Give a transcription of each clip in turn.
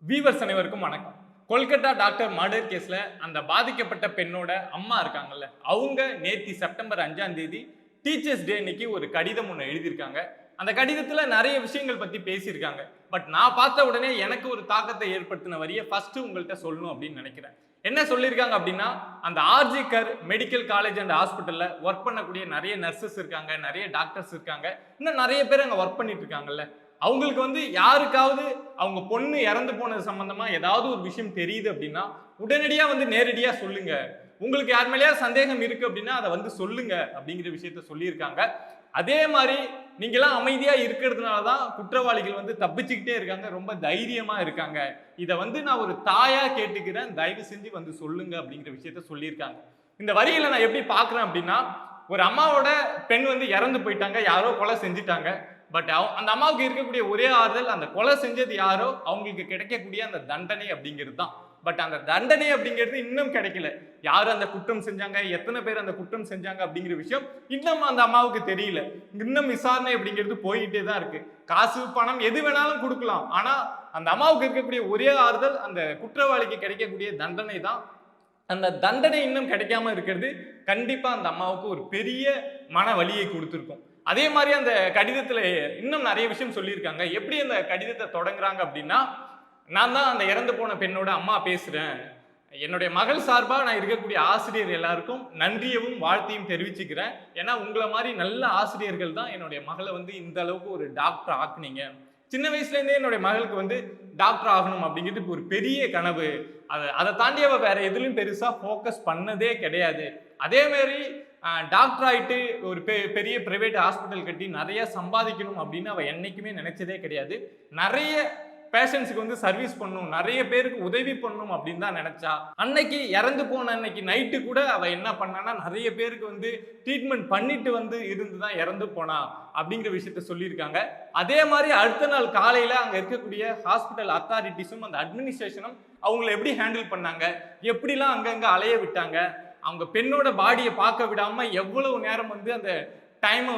Viewers அனைவருக்கும் வணக்கம். Kolkata doctor murder கேஸ்ல அந்த பாதிக்கப்பட்ட பெண்ணோட அம்மா இருக்காங்கல்ல, அவங்க நேத்தி செப்டம்பர் 5ஆம் தேதி டீச்சர்ஸ் டே அன்னைக்கு ஒரு கடிதம் ஒன்று எழுதியிருக்காங்க. அந்த கடிதத்துல நிறைய விஷயங்கள் பத்தி பேசியிருக்காங்க. பட் நான் பார்த்த உடனே எனக்கு ஒரு தாக்கத்தை ஏற்படுத்தின வரிய ஃபர்ஸ்ட் உங்கள்கிட்ட சொல்லணும் அப்படின்னு நினைக்கிறேன். என்ன சொல்லியிருக்காங்க அப்படின்னா, அந்த RG Kar medical college and ஹாஸ்பிட்டல்ல ஒர்க் பண்ணக்கூடிய நிறைய நர்சஸ் இருக்காங்க, நிறைய டாக்டர்ஸ் இருக்காங்க, இன்னும் நிறைய பேர் அங்க ஒர்க் பண்ணிட்டு இருக்காங்கல்ல. அவங்களுக்கு யாருக்காவது அவங்க பொண்ணு இறந்து போனது சம்பந்தமா ஏதாவது ஒரு விஷயம் தெரியுது அப்படின்னா உடனடியா நேரடியா சொல்லுங்க. உங்களுக்கு யார் மேலேயா சந்தேகம் இருக்கு அப்படின்னா அதை சொல்லுங்க அப்படிங்கிற விஷயத்த சொல்லியிருக்காங்க. அதே மாதிரி நீங்களாம் அமைதியா இருக்கிறதுனாலதான் குற்றவாளிகள் தப்பிச்சுக்கிட்டே இருக்காங்க, ரொம்ப தைரியமா இருக்காங்க. இதை நான் ஒரு தாயா கேட்டுக்கிறேன், தயவு செஞ்சு சொல்லுங்க அப்படிங்கிற விஷயத்த சொல்லியிருக்காங்க. இந்த வரிகளை நான் எப்படி பாக்குறேன் அப்படின்னா, ஒரு அம்மாவோட பெண் இறந்து போயிட்டாங்க, யாரோ கொலை செஞ்சுட்டாங்க. பட் அந்த அம்மாவுக்கு இருக்கக்கூடிய ஒரே ஆறுதல், அந்த கொலை செஞ்சது யாரோ அவங்களுக்கு கிடைக்கக்கூடிய அந்த தண்டனை அப்படிங்கிறது தான். பட் அந்த தண்டனை அப்படிங்கிறது இன்னும் கிடைக்கல. யாரு அந்த குற்றம் செஞ்சாங்க, எத்தனை பேர் அந்த குற்றம் செஞ்சாங்க அப்படிங்கிற விஷயம் இன்னும் அந்த அம்மாவுக்கு தெரியல. இன்னும் விசாரணை அப்படிங்கிறது போயிட்டே தான் இருக்கு. காசு பணம் எது வேணாலும் கொடுக்கலாம், ஆனா அந்த அம்மாவுக்கு இருக்கக்கூடிய ஒரே ஆறுதல் அந்த குற்றவாளிக்கு கிடைக்கக்கூடிய தண்டனை தான். அந்த தண்டனை இன்னும் கிடைக்காம இருக்கிறது கண்டிப்பா அந்த அம்மாவுக்கு ஒரு பெரிய மன வலியை கொடுத்துருக்கும். அதே மாதிரி அந்த கடிதத்துல இன்னும் நிறைய விஷயம் சொல்லியிருக்காங்க. எப்படி அந்த கடிதத்தை தொடங்குறாங்க அப்படின்னா, நான் தான் அந்த இறந்து போன பெண்ணோட அம்மா பேசுறேன். என்னுடைய மகள் சார்பா நான் இருக்கக்கூடிய ஆசிரியர் எல்லாருக்கும் நன்றியவும் வாழ்த்தையும் தெரிவிச்சுக்கிறேன். ஏன்னா உங்களை மாதிரி நல்ல ஆசிரியர்கள் தான் என்னுடைய மகளை இந்த அளவுக்கு ஒரு டாக்டர் ஆக்குனீங்க. சின்ன வயசுல இருந்தே என்னுடைய மகளுக்கு டாக்டர் ஆகணும் அப்படிங்கிறது ஒரு பெரிய கனவு. அதை தாண்டி அவ வேற எதுலையும் பெருசா போக்கஸ் பண்ணதே கிடையாது. அதே மாதிரி டாக்டர் ஆயிட்டு ஒரு பெரிய பிரைவேட் ஹாஸ்பிட்டல் கட்டி நிறைய சம்பாதிக்கணும் அப்படின்னு அவ என்னைக்குமே நினைச்சதே கிடையாது. நிறைய பேஷண்ட்ஸுக்கு சர்வீஸ் பண்ணணும், நிறைய பேருக்கு உதவி பண்ணணும் அப்படின்னு தான் நினைச்சா. அன்னைக்கு இறந்து போன அன்னைக்கு நைட்டு கூட அவ என்ன பண்ணான்னா, நிறைய பேருக்கு ட்ரீட்மெண்ட் பண்ணிட்டு இருந்து தான் இறந்து போனா அப்படிங்கிற விஷயத்த சொல்லியிருக்காங்க. அதே மாதிரி அடுத்த நாள் காலையில அங்க இருக்கக்கூடிய ஹாஸ்பிட்டல் அத்தாரிட்டிஸும் அந்த அட்மினிஸ்ட்ரேஷனும் அவங்களை எப்படி ஹேண்டில் பண்ணாங்க, எப்படிலாம் அங்கங்க அலைய விட்டாங்க, அவங்க பெண்ணோட பாடியை பார்க்க விடாம எவ்வளவு நேரம் அந்த டைமை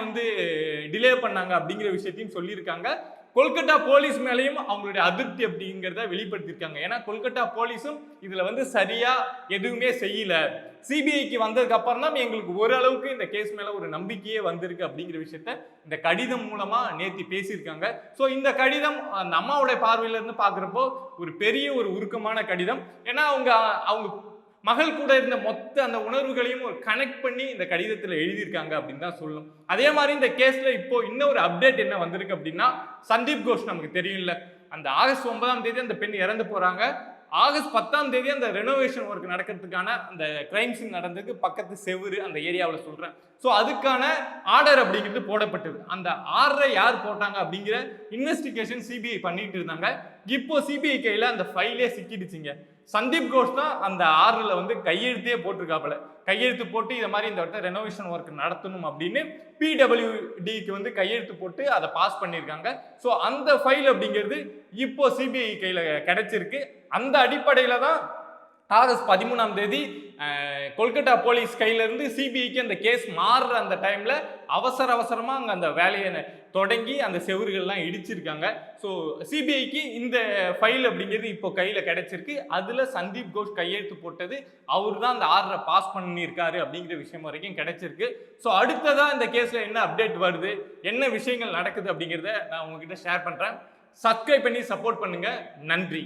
டிலே பண்ணாங்க அப்படிங்கிற விஷயத்தையும் சொல்லியிருக்காங்க. கொல்கத்தா போலீஸ் மேலேயும் அவங்களுடைய அதிருப்தி அப்படிங்கிறத வெளிப்படுத்தியிருக்காங்க. ஏன்னா கொல்கத்தா போலீஸும் இதுல சரியா எதுவுமே செய்யல. சிபிஐக்கு வந்ததுக்கு அப்புறம் தான் எங்களுக்கு ஓரளவுக்கு இந்த கேஸ் மேல ஒரு நம்பிக்கையே வந்திருக்கு அப்படிங்கிற விஷயத்த இந்த கடிதம் மூலமா நேத்தி பேசியிருக்காங்க. ஸோ இந்த கடிதம் அந்த அம்மாவுடைய பார்வையில இருந்து பாக்குறப்போ ஒரு பெரிய ஒரு உருக்கமான கடிதம். ஏன்னா அவங்க மகள் கூட இருந்த மொத்த அந்த உணர்வுகளையும் ஒரு கனெக்ட் பண்ணி இந்த கடிதத்தில் எழுதியிருக்காங்க அப்படின்னு தான் சொல்லணும். அதே மாதிரி இந்த கேஸ்ல இப்போ இன்னொரு அப்டேட் என்ன வந்திருக்கு அப்படின்னா, சந்தீப் கோஷ் நமக்கு தெரியும்ல, அந்த ஆகஸ்ட் 9ஆம் தேதி அந்த பெண் இறந்து போறாங்க. ஆகஸ்ட் 10ஆம் தேதி அந்த ரெனோவேஷன் ஒர்க் நடக்கிறதுக்கான அந்த கிரைம் சீன் நடந்ததுக்கு பக்கத்து செவுரு அந்த ஏரியாவில் சொல்றேன். ஸோ அதுக்கான ஆர்டர் அப்படிங்கிறது போடப்பட்டது. அந்த ஆர்டரை யார் போட்டாங்க அப்படிங்கிற இன்வெஸ்டிகேஷன் சிபிஐ பண்ணிட்டு இருந்தாங்க. இப்போ சிபிஐ கையில அந்த ஃபைலே சிக்கிடுச்சுங்க. சந்தீப் கோஷ் தான் அந்த ஆர்டர்ல கையெழுத்தே போட்டிருக்காப்புல. கையெழுத்து போட்டு இதை மாதிரி இந்த வட்ட ரெனோவேஷன் ஒர்க் நடத்தணும் அப்படின்னு பிடபிள்யூடிக்கு கையெழுத்து போட்டு அதை பாஸ் பண்ணியிருக்காங்க. ஸோ அந்த ஃபைல் அப்படிங்கிறது இப்போ சிபிஐ கையில கிடைச்சிருக்கு. அந்த அடிப்படையில தான் ஆகஸ்ட் 13ஆம் தேதி கொல்கத்தா போலீஸ் கையில இருந்து சிபிஐக்கு அந்த கேஸ் மாறுற அந்த டைம்ல அவசரமா அங்க அந்த வேலையை தொடங்கி அந்த செவுறுகள்லாம் இடிச்சிருக்காங்க. ஸோ சிபிஐக்கு இந்த ஃபைல் அப்படிங்கிறது இப்போ கையில கிடைச்சிருக்கு. அதுல சந்தீப் கோஷ் கையெழுத்து போட்டது, அவர் தான் அந்த ஆர்டரை பாஸ் பண்ணியிருக்காரு அப்படிங்கிற விஷயம் வரைக்கும் கிடைச்சிருக்கு. ஸோ அடுத்ததா இந்த கேஸ்ல என்ன அப்டேட் வருது, என்ன விஷயங்கள் நடக்குது அப்படிங்கிறத நான் உங்ககிட்ட ஷேர் பண்றேன். சப்ஸ்கிரைப் பண்ணி சப்போர்ட் பண்ணுங்க. நன்றி.